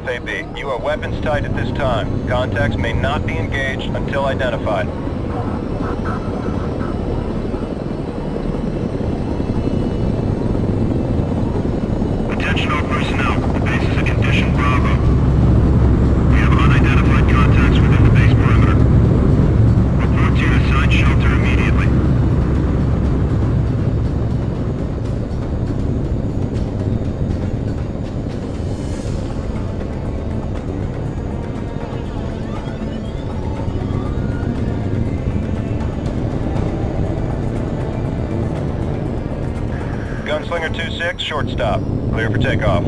FAB. You are weapons tight at this time. Contacts may not be engaged until identified. Attention all personnel. The base is in condition Bravo. We have unidentified contacts within the base perimeter. Report to your assigned shelter immediately. Gunslinger 2-6, short stop. Clear for takeoff.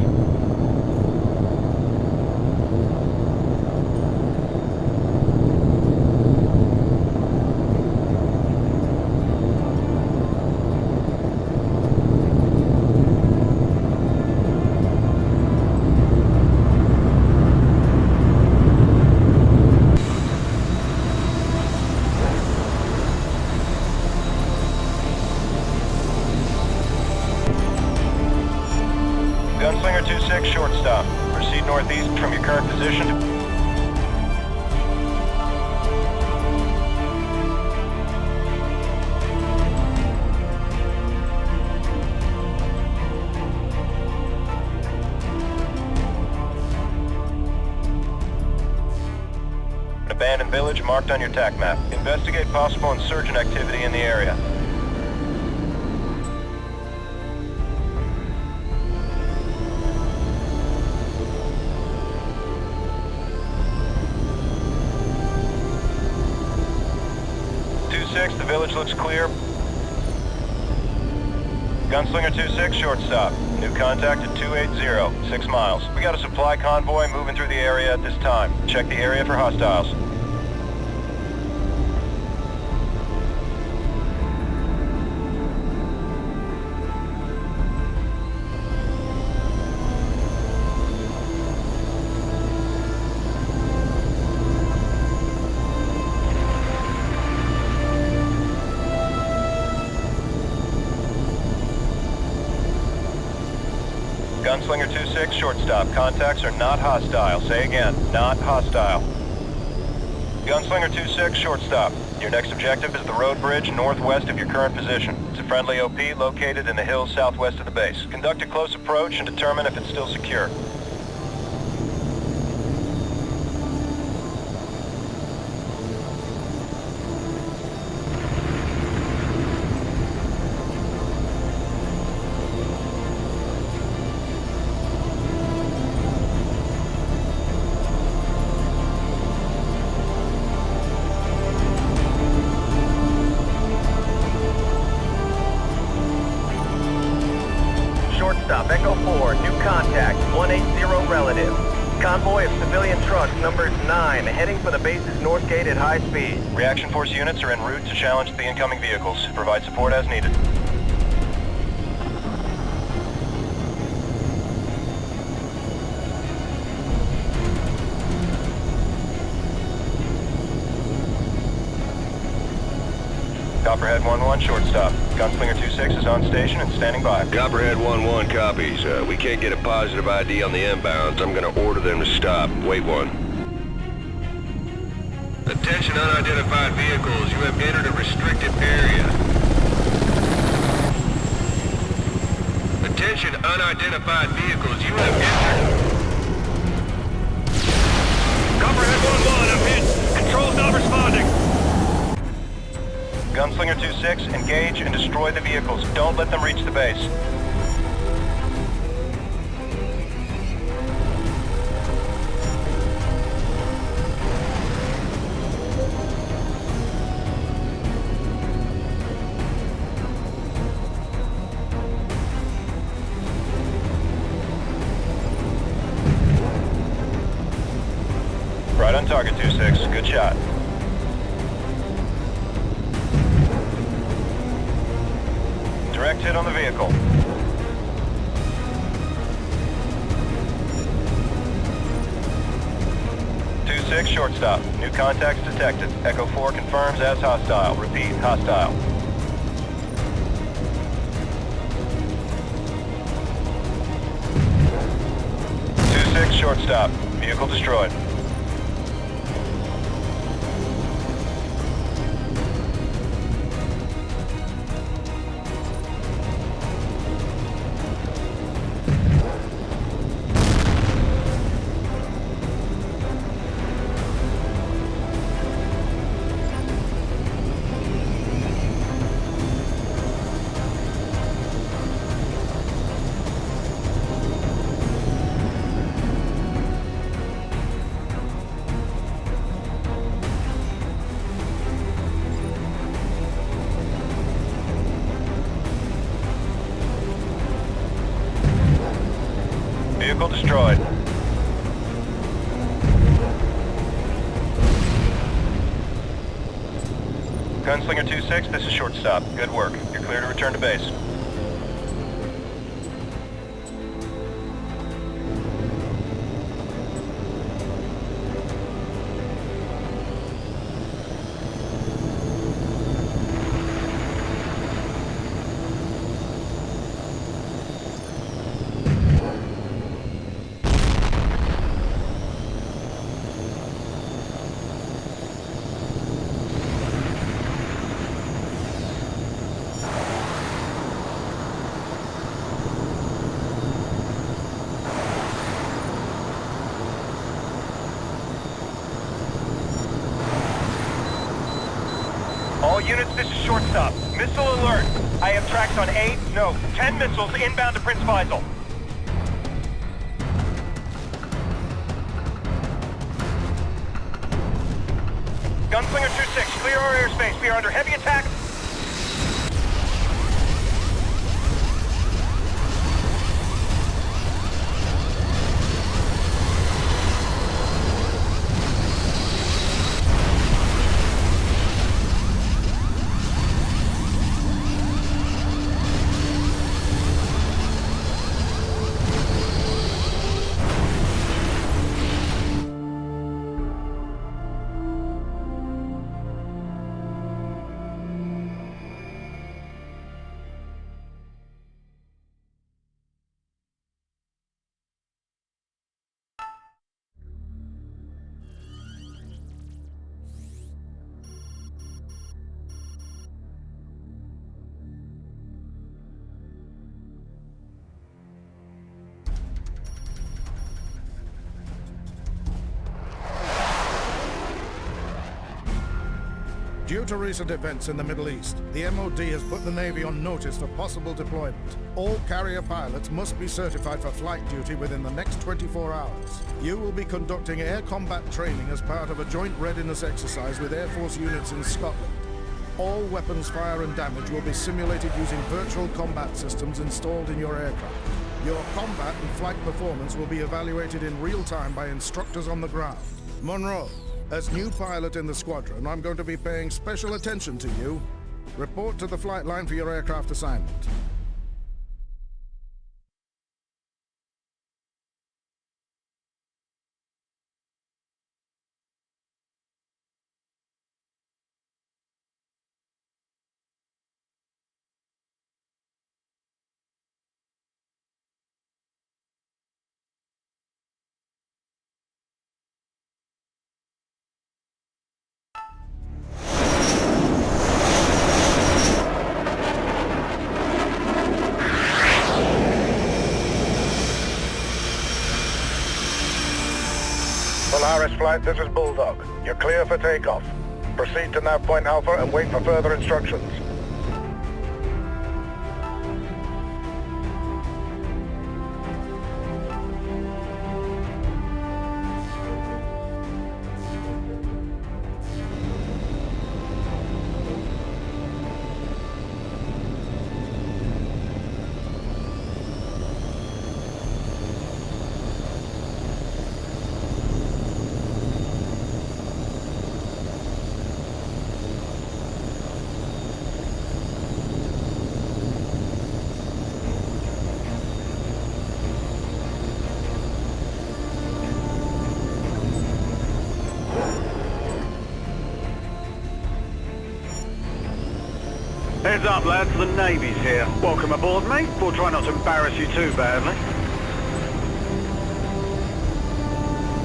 Gunslinger 2-6, short stop. Proceed northeast from your current position. An abandoned village marked on your TAC map. Investigate possible insurgent activity in the area. The village looks clear. Gunslinger 2-6, short stop. New contact at 280, 6 miles. We got a supply convoy moving through the area at this time. Check the area for hostiles. Gunslinger 2-6, short stop. Contacts are not hostile. Say again, not hostile. Gunslinger 2-6, short stop. Your next objective is the road bridge northwest of your current position. It's a friendly OP located in the hills southwest of the base. Conduct a close approach and determine if it's still secure. Stop, Echo 4, new contact, 180 relative. Convoy of civilian trucks, numbers 9, heading for the base's north gate at high speed. Reaction force units are en route to challenge the incoming vehicles. Provide support as needed. Copperhead 1-1, short stop. Gunslinger 2-6 is on station and standing by. Copperhead 1-1 copies. We can't get a positive ID on the inbounds. I'm gonna order them to stop. Wait one. Attention unidentified vehicles. You have entered a restricted area. Attention unidentified vehicles. You have entered... Copperhead 1-1, I'm hit. Control's not responding. Gunslinger 2-6, engage and destroy the vehicles. Don't let them reach the base. Right on target, 2-6. Good shot. Direct hit on the vehicle. 2-6, shortstop. New contacts detected. Echo 4 confirms as hostile. Repeat, hostile. 2-6, shortstop. Vehicle destroyed. Vehicle destroyed. Gunslinger 2-6, this is shortstop. Good work. You're clear to return to base. All units, this is shortstop. Missile alert. I have tracks on 10 missiles inbound to Prince Faisal. Gunslinger 2-6, clear our airspace. We are under heavy attack. Due to recent events in the Middle East, the MOD has put the Navy on notice for possible deployment. All carrier pilots must be certified for flight duty within the next 24 hours. You will be conducting air combat training as part of a joint readiness exercise with Air Force units in Scotland. All weapons fire and damage will be simulated using virtual combat systems installed in your aircraft. Your combat and flight performance will be evaluated in real time by instructors on the ground. Monroe, as new pilot in the squadron, I'm going to be paying special attention to you. Report to the flight line for your aircraft assignment. Polaris Flight, this is Bulldog. You're clear for takeoff. Proceed to nav point Alpha and wait for further instructions. Heads up, lads, the Navy's here. Welcome aboard, mate. We'll try not to embarrass you too badly.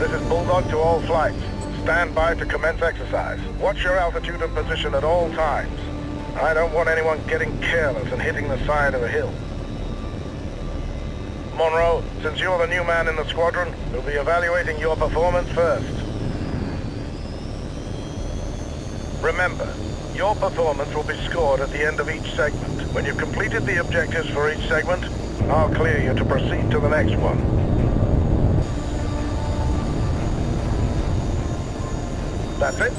This is Bulldog to all flights. Stand by to commence exercise. Watch your altitude and position at all times. I don't want anyone getting careless and hitting the side of a hill. Monroe, since you're the new man in the squadron, we'll be evaluating your performance first. Remember, your performance will be scored at the end of each segment. When you've completed the objectives for each segment, I'll clear you to proceed to the next one. That's it.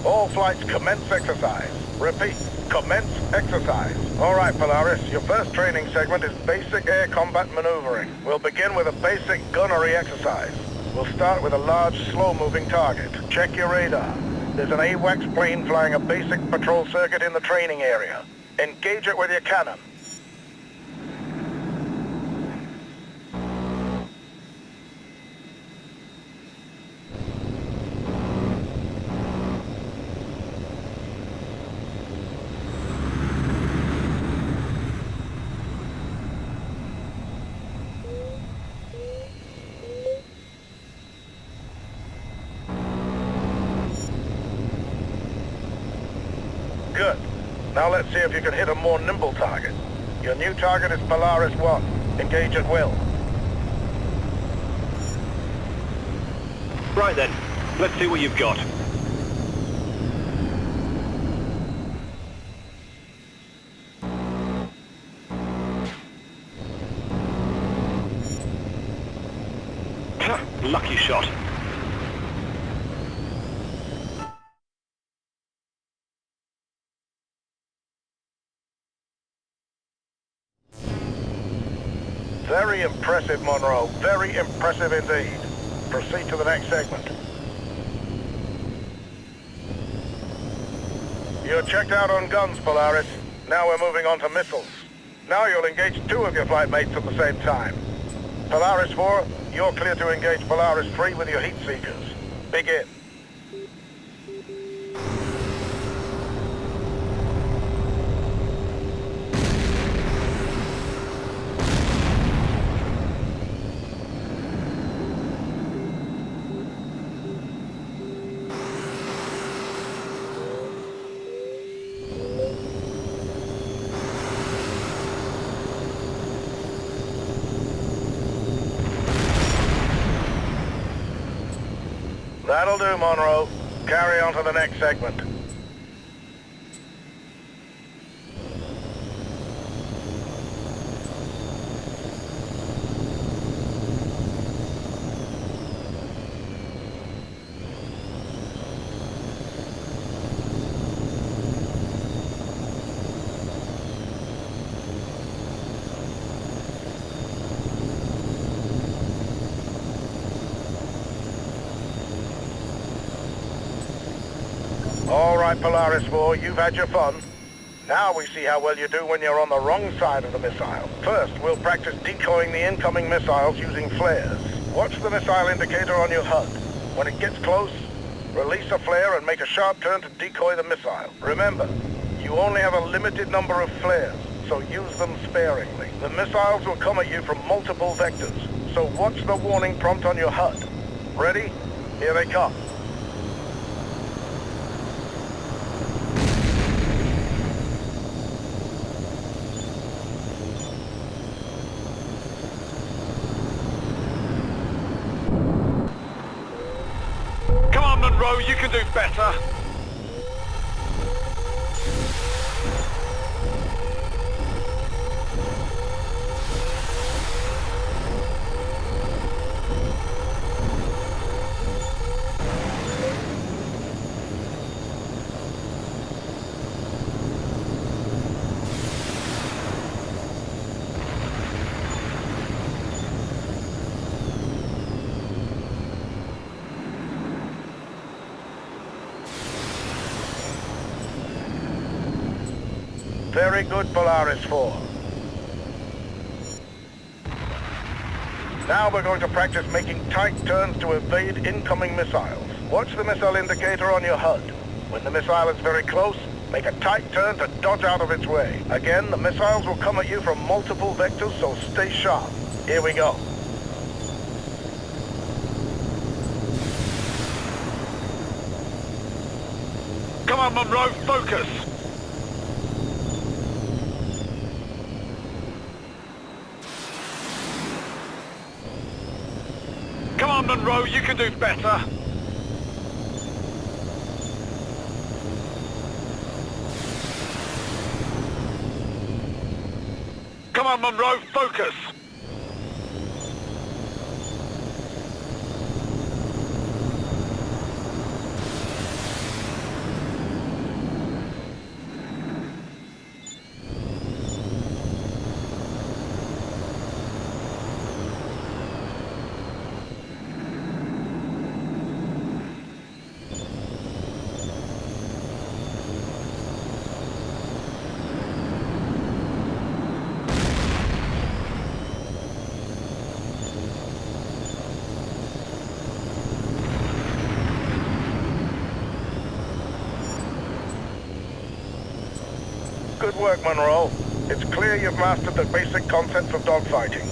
All flights commence exercise. Repeat, commence exercise. All right, Polaris, your first training segment is basic air combat maneuvering. We'll begin with a basic gunnery exercise. We'll start with a large, slow-moving target. Check your radar. There's an AWACS plane flying a basic patrol circuit in the training area. Engage it with your cannon. Good. Now let's see if you can hit a more nimble target. Your new target is Polaris 1. Engage at will. Right then, let's see what you've got. Lucky shot. Very impressive, Monroe. Very impressive indeed. Proceed to the next segment. You're checked out on guns, Polaris. Now we're moving on to missiles. Now you'll engage 2 of your flight mates at the same time. Polaris 4, you're clear to engage Polaris 3 with your heat seekers. Begin. That'll do, Monroe. Carry on to the next segment. All right, Polaris 4, you've had your fun. Now we see how well you do when you're on the wrong side of the missile. First, we'll practice decoying the incoming missiles using flares. Watch the missile indicator on your HUD. When it gets close, release a flare and make a sharp turn to decoy the missile. Remember, you only have a limited number of flares, so use them sparingly. The missiles will come at you from multiple vectors, so watch the warning prompt on your HUD. Ready? Here they come. Monroe, you can do better. Very good, Polaris 4. Now we're going to practice making tight turns to evade incoming missiles. Watch the missile indicator on your HUD. When the missile is very close, make a tight turn to dodge out of its way. Again, the missiles will come at you from multiple vectors, so stay sharp. Here we go. Come on, Monroe, focus! Come on, Monroe, you can do better! Come on, Monroe, focus! Good work, Monroe. It's clear you've mastered the basic concepts of dogfighting.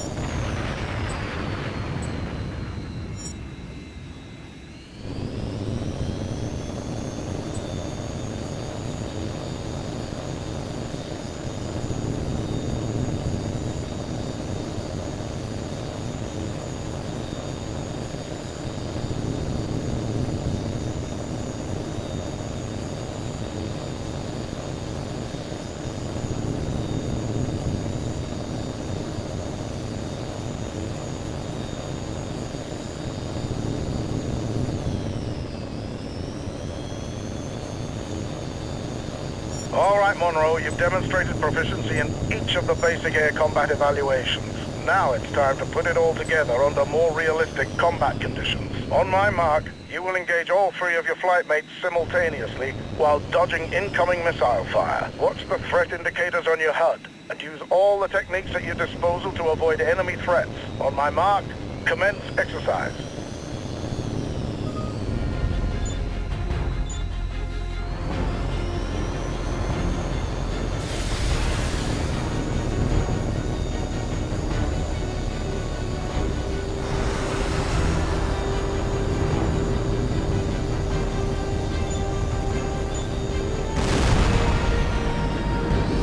All right, Monroe, you've demonstrated proficiency in each of the basic air combat evaluations. Now it's time to put it all together under more realistic combat conditions. On my mark, you will engage all three of your flight mates simultaneously while dodging incoming missile fire. Watch the threat indicators on your HUD and use all the techniques at your disposal to avoid enemy threats. On my mark, commence exercise.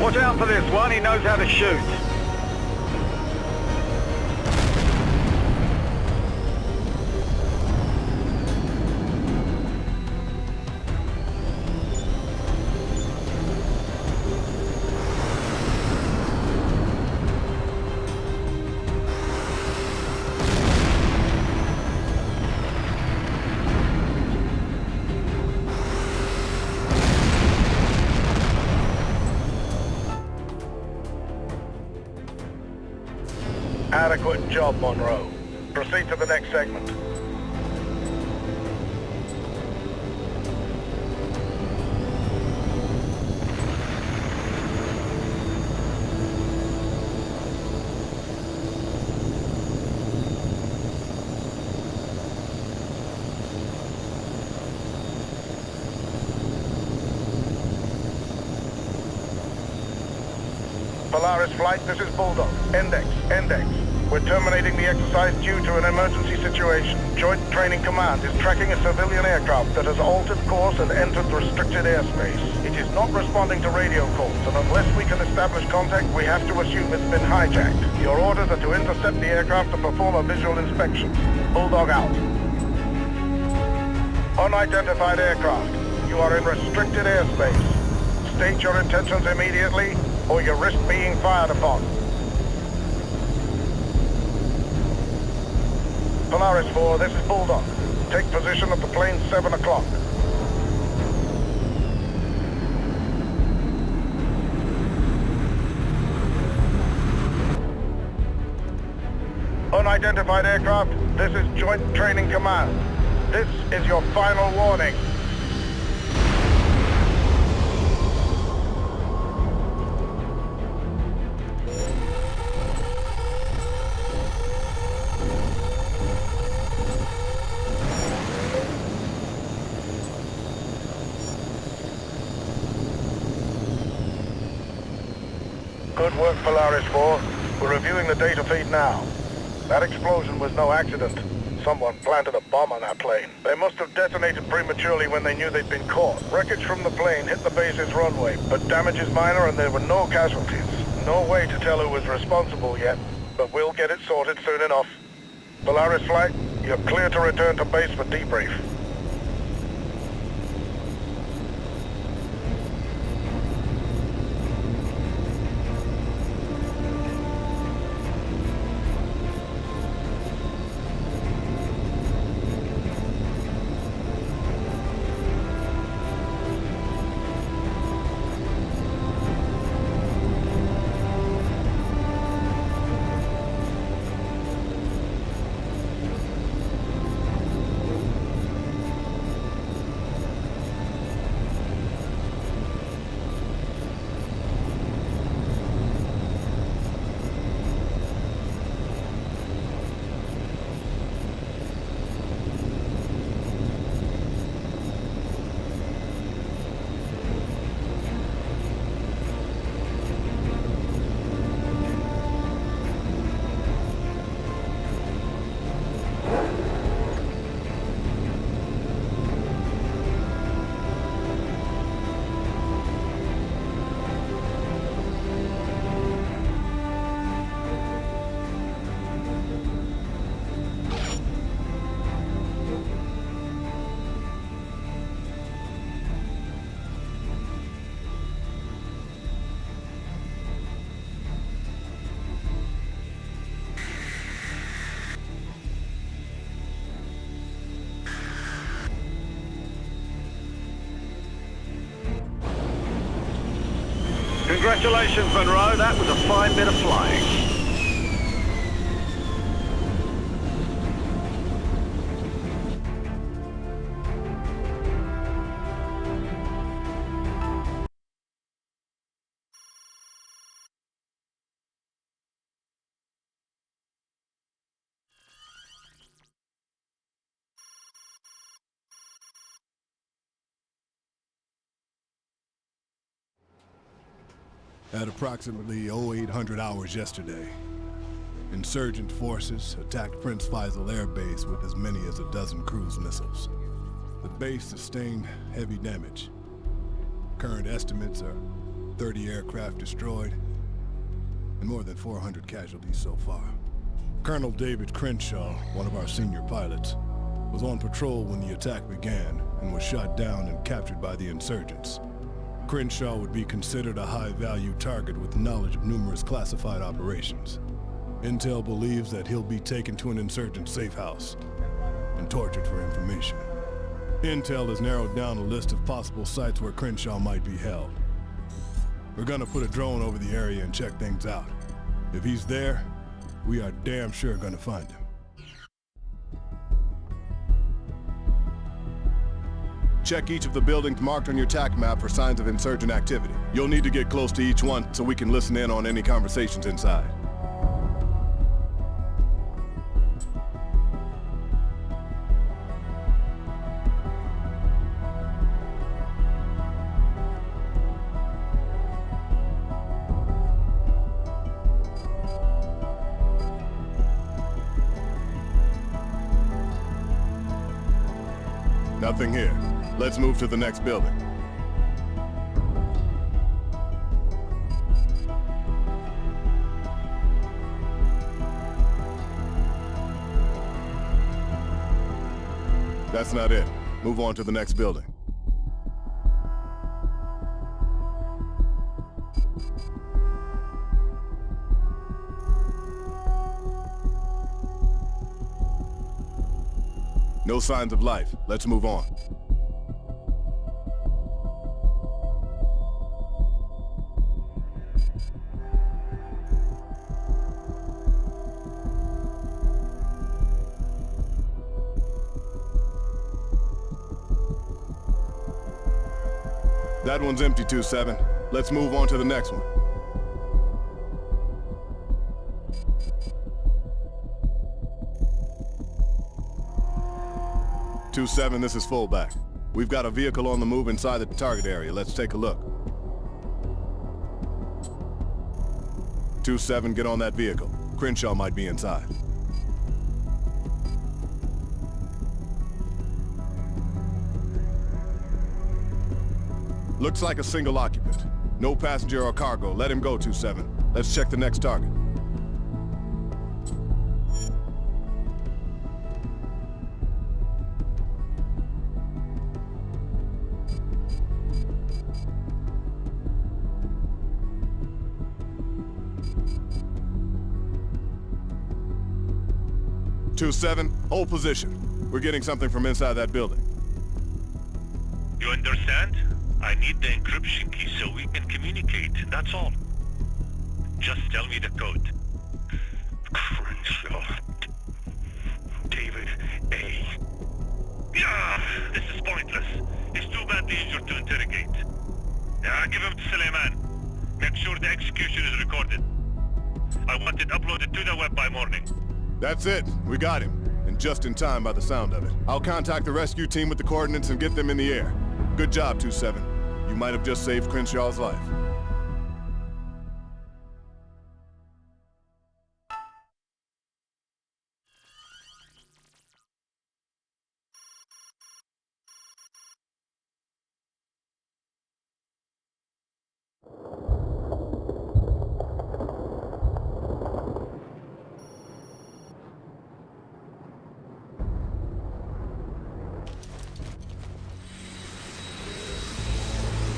Watch out for this one, he knows how to shoot. Adequate job, Monroe. Proceed to the next segment. Polaris Flight, this is Bulldog. Index. We're terminating the exercise due to an emergency situation. Joint Training Command is tracking a civilian aircraft that has altered course and entered restricted airspace. It is not responding to radio calls, and unless we can establish contact, we have to assume it's been hijacked. Your orders are to intercept the aircraft and perform a visual inspection. Bulldog out. Unidentified aircraft. You are in restricted airspace. State your intentions immediately, or you risk being fired upon. Polaris 4, this is Bulldog. Take position at the plane 7 o'clock. Unidentified aircraft, this is Joint Training Command. This is your final warning. Good work, Polaris 4. We're reviewing the data feed now. That explosion was no accident. Someone planted a bomb on that plane. They must have detonated prematurely when they knew they'd been caught. Wreckage from the plane hit the base's runway, but damage is minor and there were no casualties. No way to tell who was responsible yet, but we'll get it sorted soon enough. Polaris Flight, you're clear to return to base for debrief. Congratulations, Monroe. That was a fine bit of flying. At approximately 0800 hours yesterday, insurgent forces attacked Prince Faisal Air Base with as many as a dozen cruise missiles. The base sustained heavy damage. Current estimates are 30 aircraft destroyed and more than 400 casualties so far. Colonel David Crenshaw, one of our senior pilots, was on patrol when the attack began and was shot down and captured by the insurgents. Crenshaw would be considered a high-value target with knowledge of numerous classified operations. Intel believes that he'll be taken to an insurgent safe house and tortured for information. Intel has narrowed down a list of possible sites where Crenshaw might be held. We're gonna put a drone over the area and check things out. If he's there, we are damn sure gonna find him. Check each of the buildings marked on your TAC map for signs of insurgent activity. You'll need to get close to each one so we can listen in on any conversations inside. Nothing here. Let's move to the next building. That's not it. Move on to the next building. No signs of life. Let's move on. That one's empty, 2-7. Let's move on to the next one. Two-7, this is fullback. We've got a vehicle on the move inside the target area. Let's take a look. 2-7, get on that vehicle. Crenshaw might be inside. Looks like a single occupant. No passenger or cargo. Let him go, 2-7. Let's check the next target. Two 7, hold position. We're getting something from inside that building. You understand? I need the encryption key so we can communicate, that's all. Just tell me the code. Crenshaw. David A. Yeah, this is pointless. He's too badly injured to interrogate. Yeah, give him to Suleiman. Make sure the execution is recorded. I want it uploaded to the web by morning. That's it. We got him. And just in time by the sound of it. I'll contact the rescue team with the coordinates and get them in the air. Good job, 2-7. You might have just saved Crenshaw's life.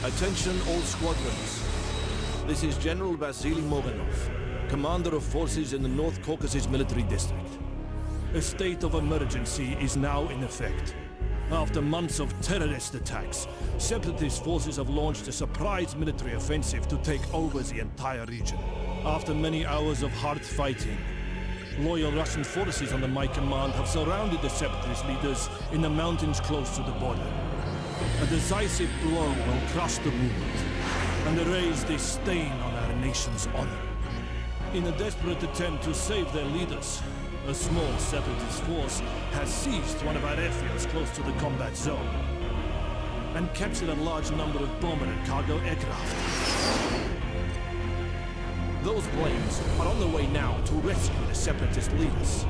Attention all squadrons. This is General Vasily Moganov, commander of forces in the North Caucasus Military District. A state of emergency is now in effect. After months of terrorist attacks, separatist forces have launched a surprise military offensive to take over the entire region. After many hours of hard fighting, loyal Russian forces under my command have surrounded the separatist leaders in the mountains close to the border. A decisive blow will crush the movement and erase this stain on our nation's honor. In a desperate attempt to save their leaders, a small separatist force has seized one of our airfields close to the combat zone and captured a large number of bomber and cargo aircraft. Those planes are on their way now to rescue the separatist leaders.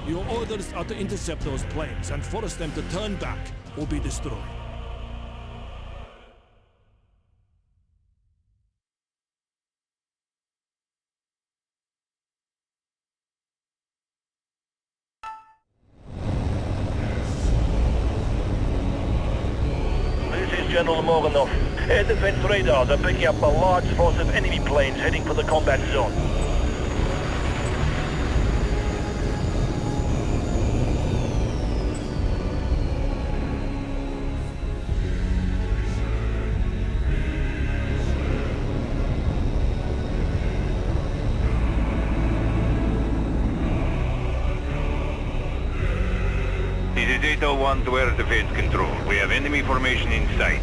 Your orders are to intercept those planes and force them to turn back or be destroyed. This is General Moganov. Air defense radars are picking up a large force of enemy planes heading for the combat zone. This is 801 to air defense control. We have enemy formation in sight.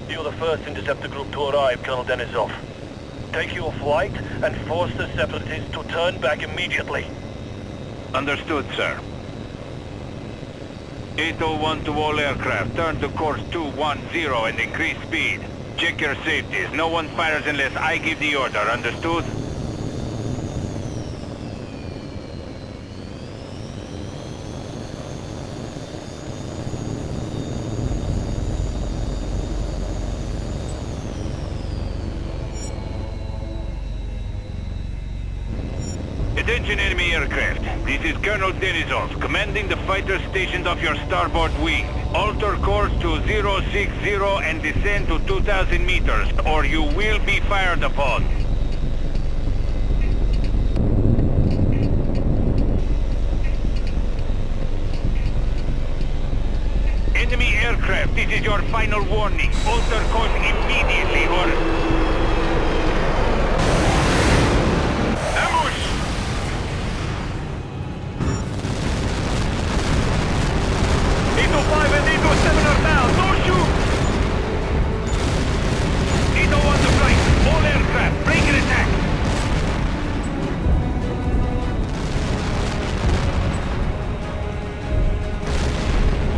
You're the first interceptor group to arrive, Colonel Denisov. Take your flight and force the separatists to turn back immediately. Understood, sir. 801 to all aircraft. Turn to course 210 and increase speed. Check your safeties. No one fires unless I give the order. Understood? Attention enemy aircraft. This is Colonel Denisov, commanding the fighters stationed off your starboard wing. Alter course to 060 and descend to 2,000 meters, or you will be fired upon. Enemy aircraft, this is your final warning. Alter course immediately or...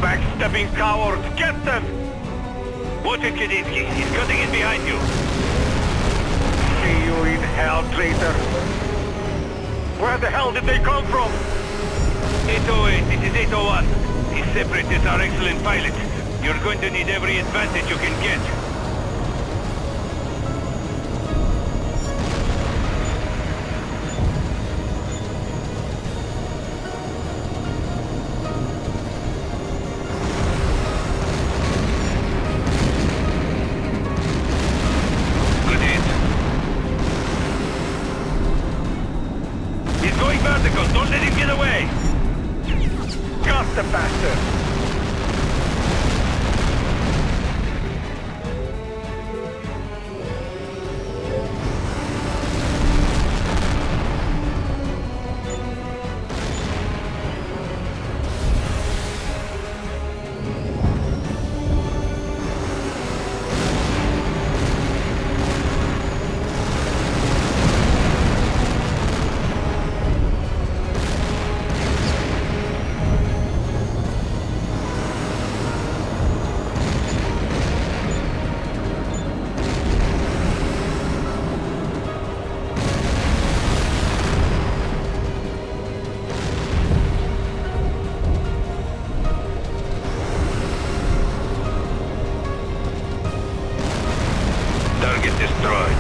Backstabbing cowards, get them! Watch it, Kadinsky. He's cutting in behind you. See you in hell, traitor. Where the hell did they come from? 808, this is 801. These separatists are excellent pilots. You're going to need every advantage you can get. Good hit. He's going vertical. Don't let him get away. Got the bastard! Target destroyed.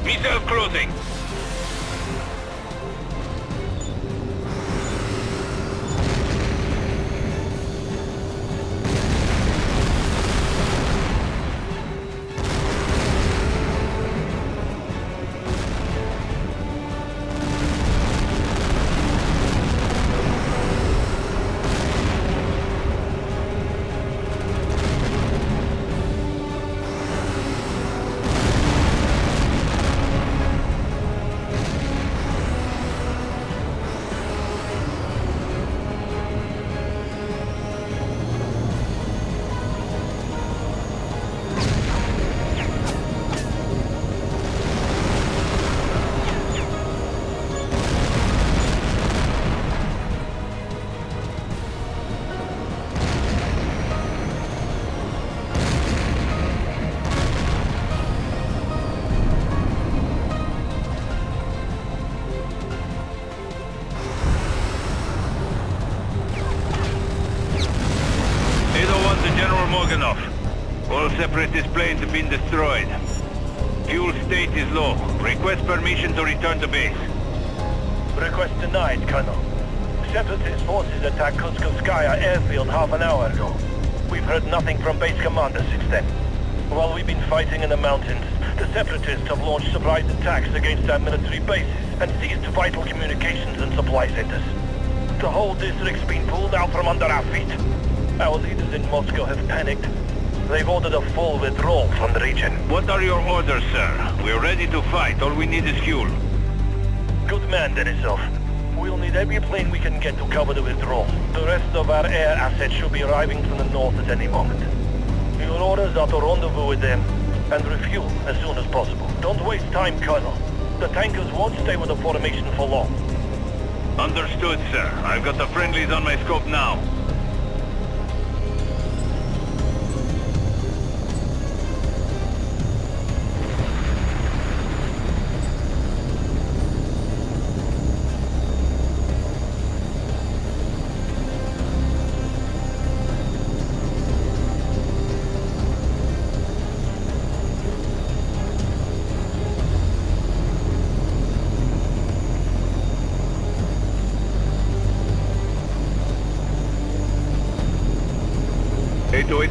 Missile closing. All separatist planes have been destroyed. Fuel state is low. Request permission to return to base. Request denied, Colonel. Separatist forces attacked Kutskaya airfield half an hour ago. We've heard nothing from base commander since then. While we've been fighting in the mountains, the Separatists have launched surprise attacks against our military bases and seized vital communications and supply centers. The whole district's been pulled out from under our feet. Our leaders in Moscow have panicked. They've ordered a full withdrawal from the region. What are your orders, sir? We're ready to fight. All we need is fuel. Good man, Denisov. We'll need every plane we can get to cover the withdrawal. The rest of our air assets should be arriving from the north at any moment. Your orders are to rendezvous with them and refuel as soon as possible. Don't waste time, Colonel. The tankers won't stay with the formation for long. Understood, sir. I've got the friendlies on my scope now.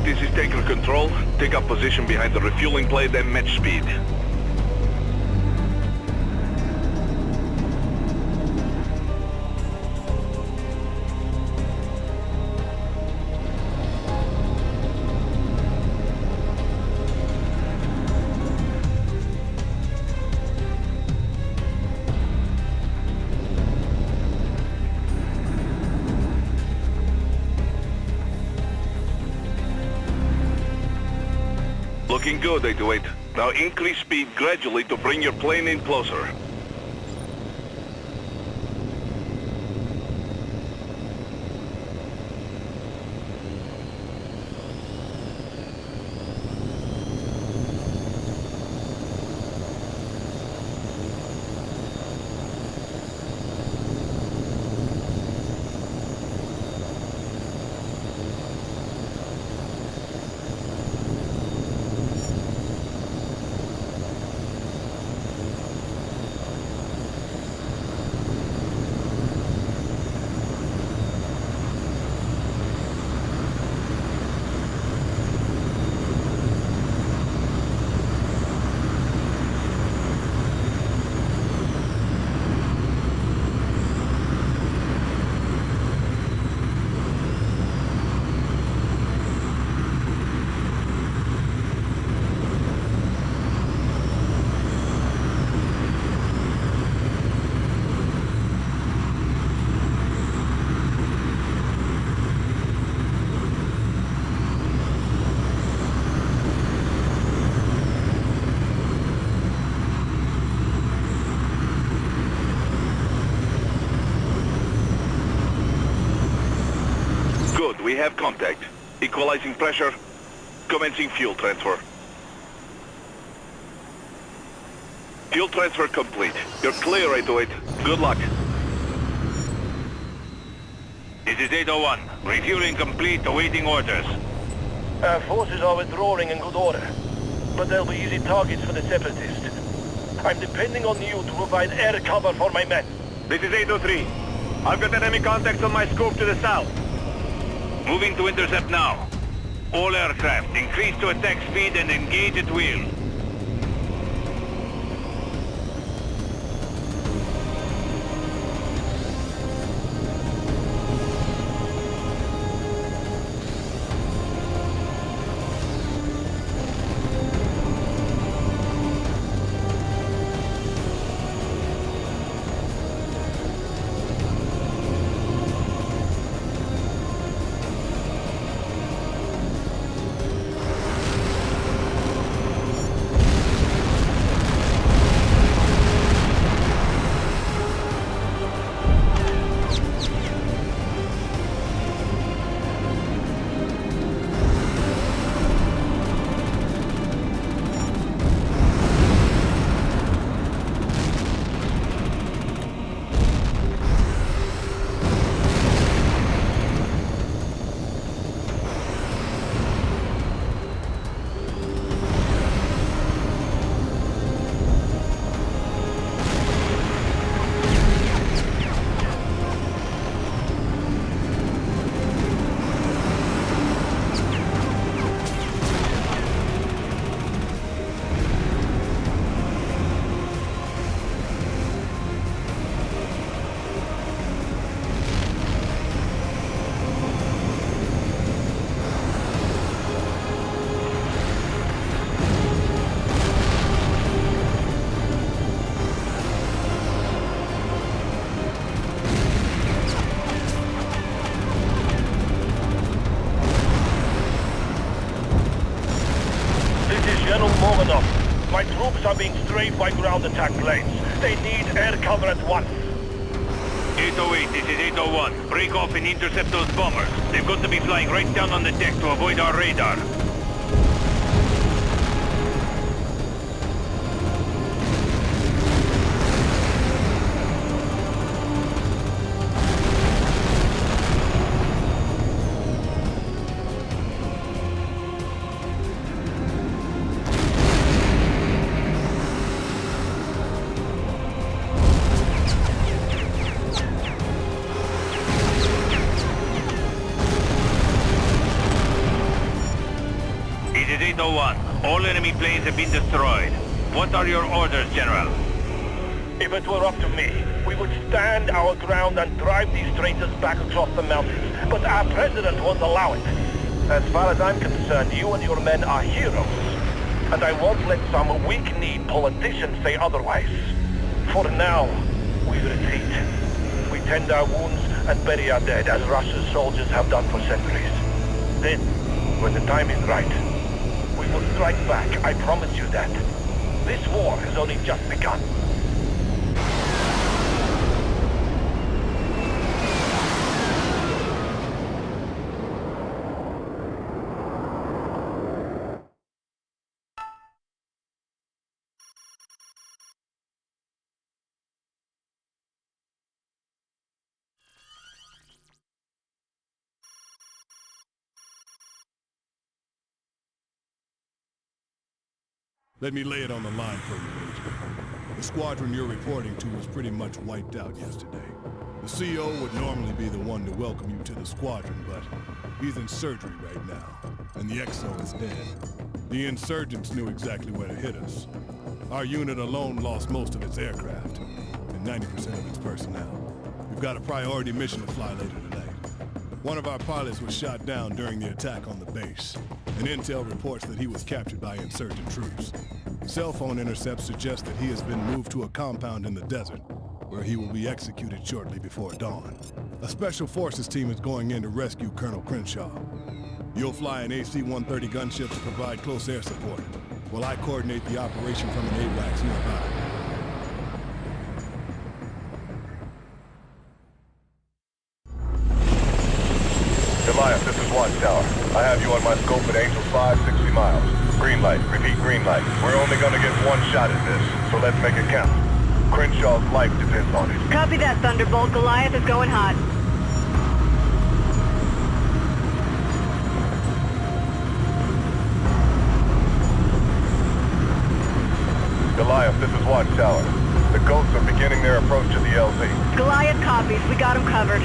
this is taker control. Take up position behind the refueling plate and match speed. Looking good, 808. Now increase speed gradually to bring your plane in closer. Good, we have contact. Equalizing pressure. Commencing fuel transfer. Fuel transfer complete. You're clear, 808. Good luck. This is 801. Refueling complete, awaiting orders. Our forces are withdrawing in good order, but they'll be easy targets for the Separatists. I'm depending on you to provide air cover for my men. This is 803. I've got enemy contacts on my scope to the south. Moving to intercept now. All aircraft, increase to attack speed and engage at will. My troops are being strafed by ground attack planes. They need air cover at once. 808, this is 801. Break off and intercept those bombers. They've got to be flying right down on the deck to avoid our radar. All enemy planes have been destroyed. What are your orders, General? If it were up to me, we would stand our ground and drive these traitors back across the mountains. But our president won't allow it. As far as I'm concerned, you and your men are heroes. And I won't let some weak-kneed politician say otherwise. For now, we retreat. We tend our wounds and bury our dead, as Russia's soldiers have done for centuries. Then, when the time is right, we will strike back, I promise you that. This war has only just begun. Let me lay it on the line for you, Major. The squadron you're reporting to was pretty much wiped out yesterday. The CO would normally be the one to welcome you to the squadron, but he's in surgery right now, and the XO is dead. The insurgents knew exactly where to hit us. Our unit alone lost most of its aircraft, and 90% of its personnel. We've got a priority mission to fly later tonight. One of our pilots was shot down during the attack on the base, and intel reports that he was captured by insurgent troops. Cell phone intercepts suggest that he has been moved to a compound in the desert, where he will be executed shortly before dawn. A special forces team is going in to rescue Colonel Crenshaw. You'll fly an AC-130 gunship to provide close air support, while I coordinate the operation from an AWACS nearby. Goliath, this is Watchtower. I have you on my scope at Angel 5, 60 miles. Green light. Repeat, green light. We're only gonna get one shot at this, so let's make it count. Crenshaw's life depends on it. Copy that, Thunderbolt. Goliath is going hot. Goliath, this is Watchtower. The Ghosts are beginning their approach to the LZ. Goliath copies. We got him covered.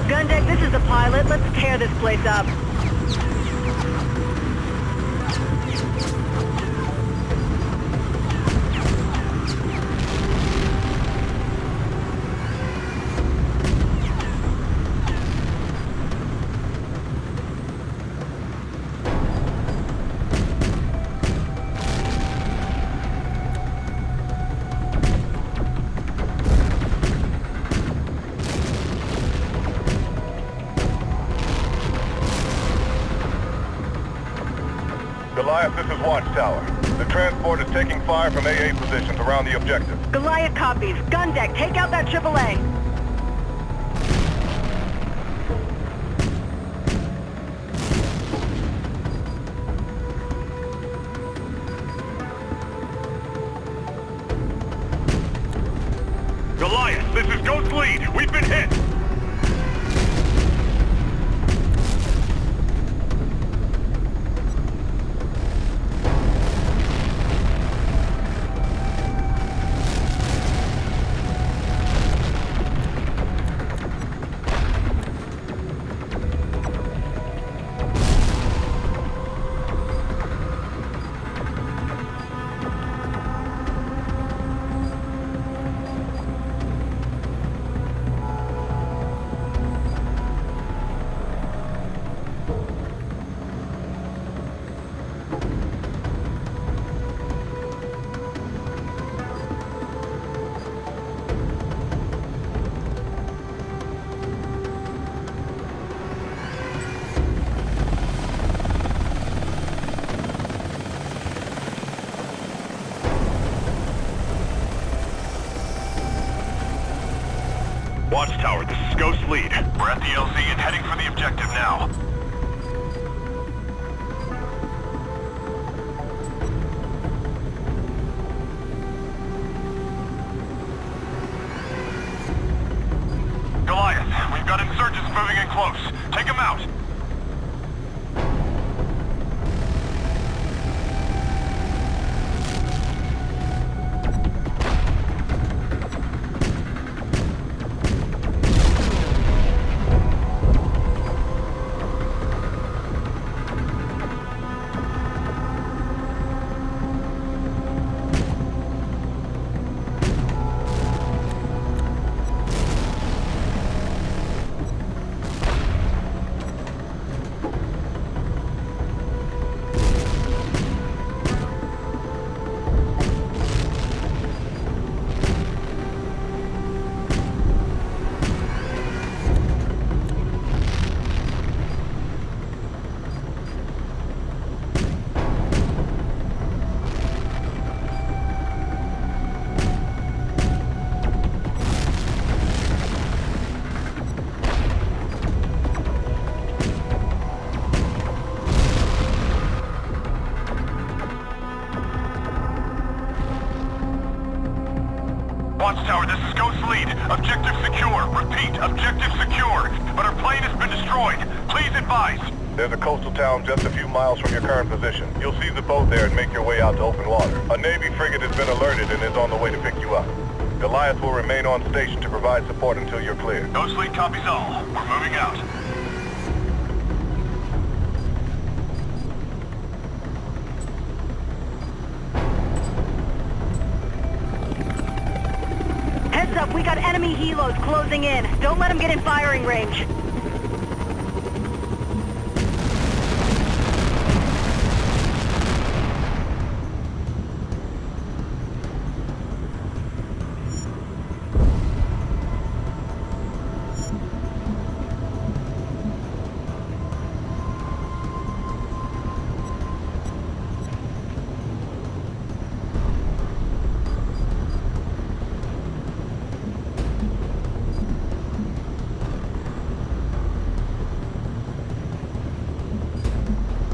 Gundeck, this is the pilot. Let's tear this place up. Goliath, this is Watchtower. The transport is taking fire from AA positions around the objective. Goliath copies. Gundeck, take out that AAA. Goliath, this is Ghost Lead. We've been hit. Watchtower, this is Ghost Lead. We're at the LZ and heading for the objective now. Goliath, we've got insurgents moving in close. Take them out. Ghost lead. Objective secure. Repeat, objective secure. But our plane has been destroyed. Please advise. There's a coastal town just a few miles from your current position. You'll seize the boat there and make your way out to open water. A Navy frigate has been alerted and is on the way to pick you up. Goliath will remain on station to provide support until you're clear. Ghost lead copies all. We're moving out. Heads up, we got enemy helos closing in. Don't let them get in firing range.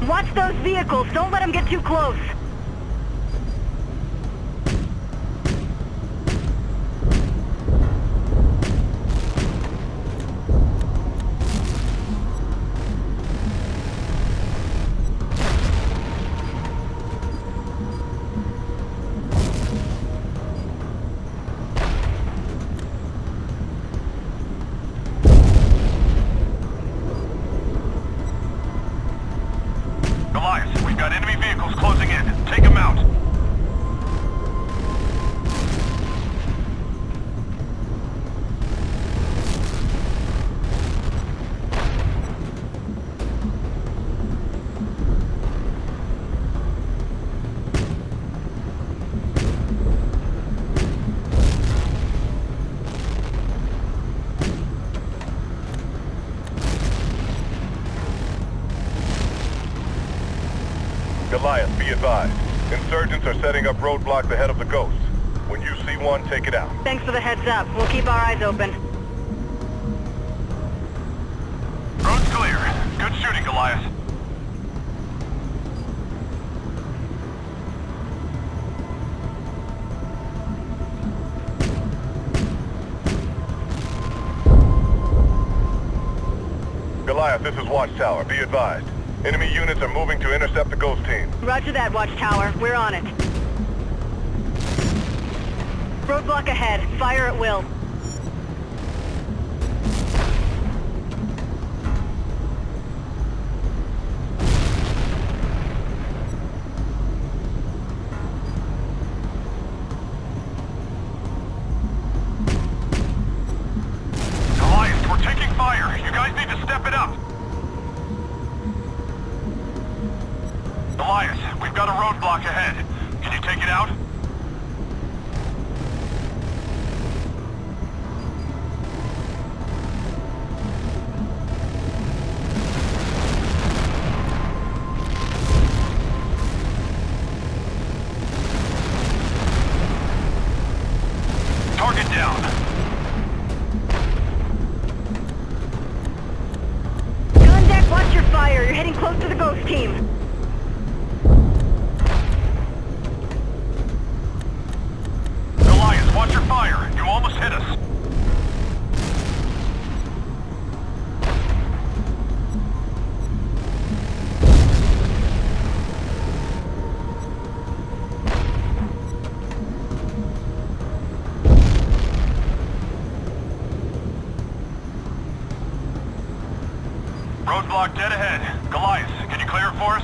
Watch those vehicles. Don't let them get too close. Goliath, we've got enemy vehicles closing in. Take them out. Goliath, be advised. Insurgents are setting up roadblocks ahead of the Ghost. When you see one, take it out. Thanks for the heads up. We'll keep our eyes open. Road's clear. Good shooting, Goliath. Goliath, this is Watchtower. Be advised. Enemy units are moving to intercept the Ghost team. Roger that, Watchtower. We're on it. Roadblock ahead. Fire at will. Goliath, we're taking fire. You guys need to step it up. Goliath, we've got a roadblock ahead. Can you take it out? Target down. Gun deck, watch your fire. You're heading close to the Ghost team. Goliath, watch your fire. You almost hit us. Roadblock dead ahead. Goliath, can you clear it for us?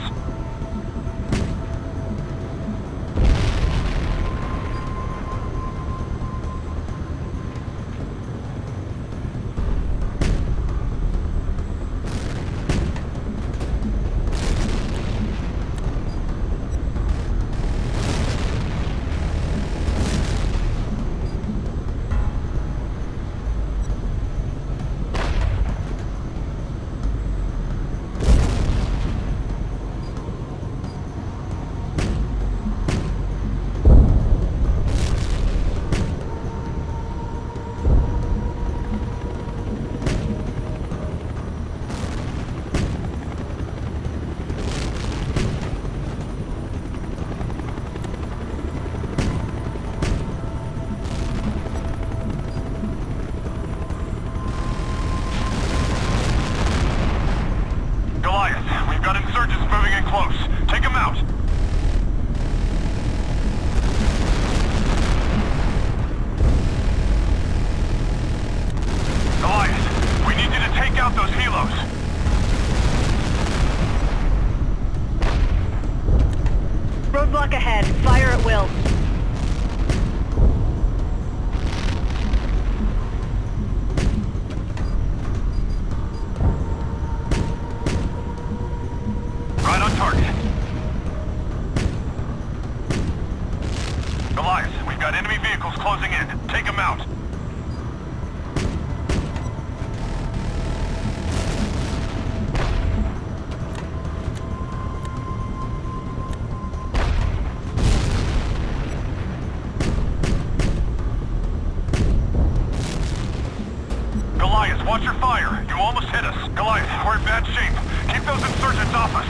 Guys, watch your fire. You almost hit us. Goliath, we're in bad shape. Keep those insurgents off us.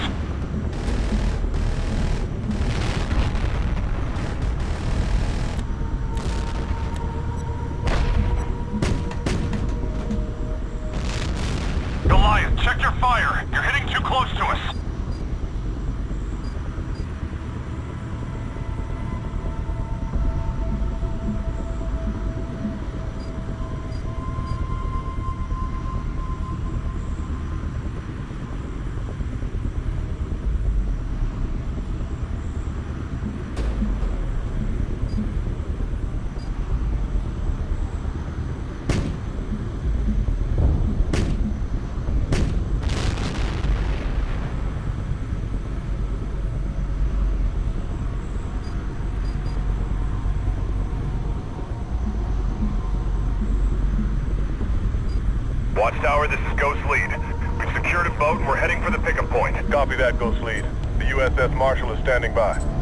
Goliath, check your fire. You're hitting too close to us. Watchtower, this is Ghost Lead. We've secured a boat and we're heading for the pickup point. Copy that, Ghost Lead. The USS Marshall is standing by.